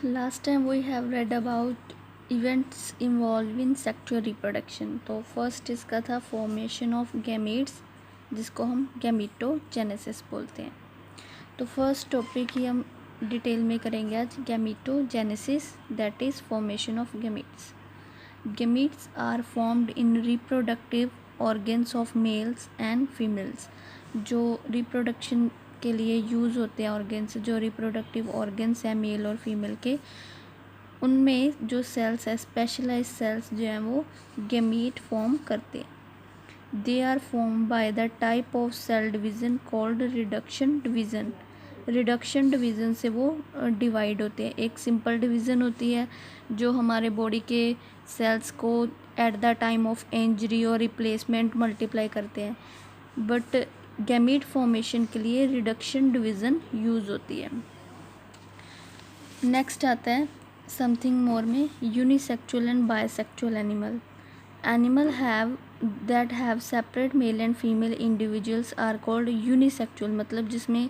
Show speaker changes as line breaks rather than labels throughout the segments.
Last time we have read about events involving sexual reproduction. तो first इसका था formation of gametes, जिसको हम गैमीटोजेनेसिस बोलते हैं। तो फर्स्ट टॉपिक ही हम डिटेल में करेंगे आज, gametogenesis, that is formation of gametes. Gametes are formed in reproductive organs of males and females. जो रिप्रोडक्शन के लिए यूज़ होते हैं ऑर्गन्स, जो रिप्रोडक्टिव ऑर्गन्स हैं मेल और फीमेल के, उनमें जो सेल्स है, स्पेशलाइज सेल्स जो हैं वो गैमीट फॉर्म करते हैं। They are form by the type of cell division called reduction division. Reduction division से वो डिवाइड होते हैं। एक सिंपल डिवीज़न होती है जो हमारे बॉडी के सेल्स को at the time of injury और रिप्लेसमेंट मल्टीप्लाई करते हैं, बट गैमीट फॉर्मेशन के लिए रिडक्शन डिवीज़न यूज़ होती है। नेक्स्ट आता है समथिंग मोर में, unisexual and bisexual animal have that have separate male and female individuals are called unisexual. मतलब जिसमें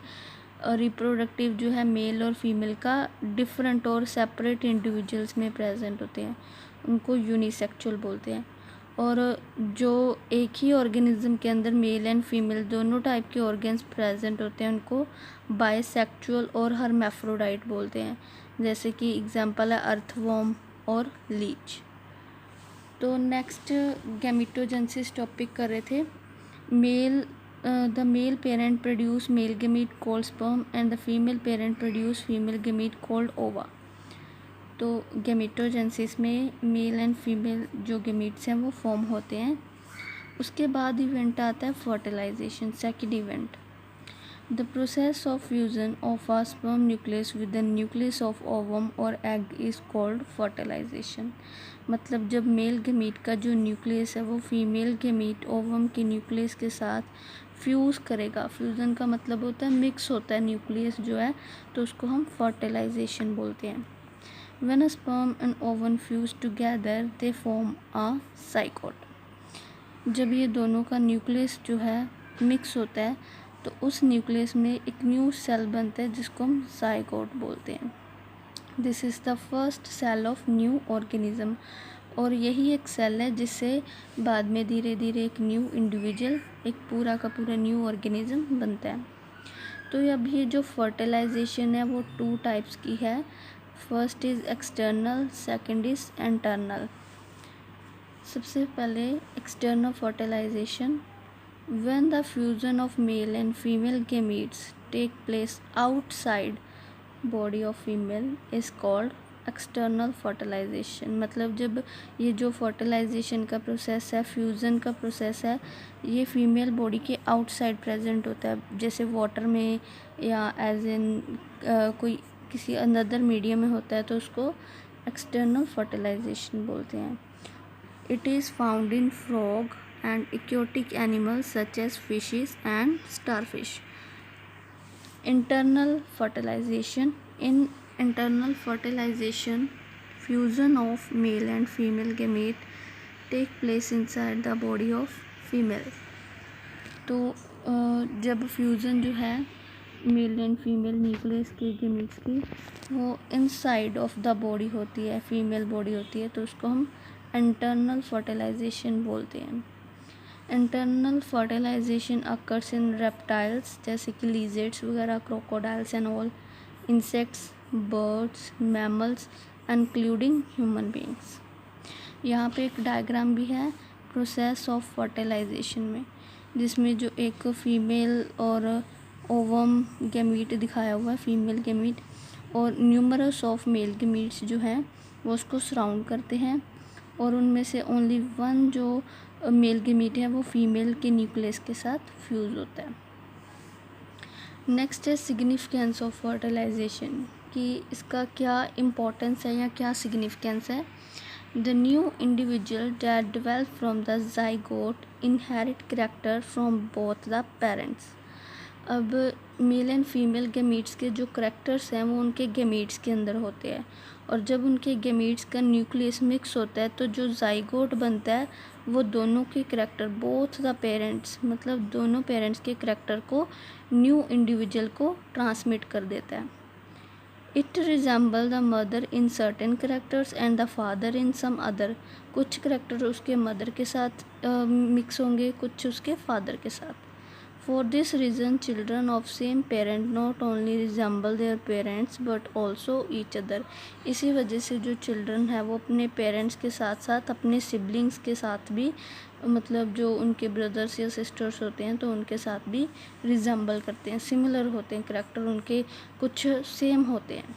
रिप्रोडक्टिव जो है मेल और फीमेल का डिफरेंट और सेपरेट इंडिविजुअल्स में प्रेजेंट होते हैं, उनको यूनिसेक्सुअल बोलते हैं। और जो एक ही ऑर्गेनिज्म के अंदर मेल एंड फीमेल दोनों टाइप के ऑर्गन्स प्रेजेंट होते हैं, उनको बायसेक्सुअल और हर्मैफ्रोडाइट बोलते हैं। जैसे कि एग्जांपल है अर्थवॉर्म और लीच। तो नेक्स्ट गैमीटोजेनेसिस टॉपिक कर रहे थे। The male parent produce male gamete called sperm and the female parent produce female gamete called ओवा। तो गैमीटोजेनेसिस में मेल एंड फीमेल जो गैमीट्स हैं वो फॉर्म होते हैं। उसके बाद इवेंट आता है fertilization, second event. The process of fusion of a sperm nucleus with the nucleus of ovum और एग इज़ कॉल्ड फर्टिलाइजेशन। मतलब जब मेल गैमीट का जो न्यूक्लियस है वो फीमेल गैमीट ओवम के न्यूक्लियस के साथ फ्यूज़ करेगा। फ्यूज़न का मतलब होता है मिक्स होता है न्यूक्लियस जो है, तो उसको हम फर्टिलाइजेशन बोलते हैं। When a sperm and ovum fuse together, they form a zygote. जब ये दोनों का न्यूक्लियस जो है मिक्स होता है तो उस न्यूक्लियस में एक न्यू सेल बनता है जिसको हम ज़ाइगोट बोलते हैं। This is the first cell of new organism. और यही एक सेल है जिससे बाद में धीरे धीरे एक न्यू इंडिविजुअल, एक पूरा का पूरा न्यू ऑर्गेनिज्म बनता है। तो अब ये जो फर्टिलाइजेशन है वो टू टाइप्स की है। First is external, second is internal. सबसे पहले external fertilization, when the fusion of male and female gametes take place outside body of female is called external fertilization. मतलब जब ये जो फर्टिलाइजेशन का प्रोसेस है, फ्यूज़न का प्रोसेस है, ये फीमेल बॉडी के आउटसाइड प्रेजेंट होता है, जैसे वाटर में या एज इन कोई किसी अनदर मीडियम में होता है, तो उसको एक्सटर्नल फर्टिलाइजेशन बोलते हैं। It is found in frog and aquatic animals such as fishes and starfish. Internal fertilization, in internal fertilization fusion of male and female gamete take place inside the body of female. तो जब fusion जो है male and female nucleus के gametes की वो inside of the body होती है, female body होती है, तो उसको हम इंटरनल फर्टिलाइजेशन बोलते हैं। Internal fertilization occurs in reptiles जैसे कि लिजर्ड्स वगैरह, crocodiles and all, insects, birds, mammals including human beings. यहाँ पे एक डायग्राम भी है प्रोसेस ऑफ फर्टिलाइजेशन में, जिसमें जो एक फीमेल और ओवम गैमीट दिखाया हुआ है, फीमेल गैमीट, और न्यूमरस ऑफ मेल गैमीट्स जो हैं वो उसको सराउंड करते हैं, और उनमें से ओनली वन जो मेल गैमीट है वो फीमेल के न्यूक्लियस के साथ फ्यूज़ होता है। नेक्स्ट है सिग्निफिकेंस ऑफ फर्टिलाइजेशन, कि इसका क्या इम्पोर्टेंस है या क्या सिग्निफिकेंस है। The new individual that develop from the zygote inherit character from both the parents. अब मेल एंड फीमेल गैमीट्स के जो करैक्टर्स हैं वो उनके गैमीट्स के अंदर होते हैं, और जब उनके गैमीट्स का न्यूक्लियस मिक्स होता है तो जो ज़ाइगोट बनता है वो दोनों के करैक्टर, बोथ द पेरेंट्स, मतलब दोनों पेरेंट्स के करैक्टर को न्यू इंडिविजुअल को ट्रांसमिट कर देता है। It resemble the mother in certain characters and the father in some other. कुछ करेक्टर उसके मदर के साथ मिक्स होंगे, कुछ उसके फादर के साथ। For this reason, children of same parent not only resemble their parents but also each other। इसी वजह से जो चिल्ड्रन है वो अपने पेरेंट्स के साथ साथ अपने सिबलिंग्स के साथ भी, मतलब जो उनके ब्रदर्स या सिस्टर्स होते हैं तो उनके साथ भी रिजेंबल करते हैं, सिमिलर होते हैं, करेक्टर उनके कुछ सेम होते हैं।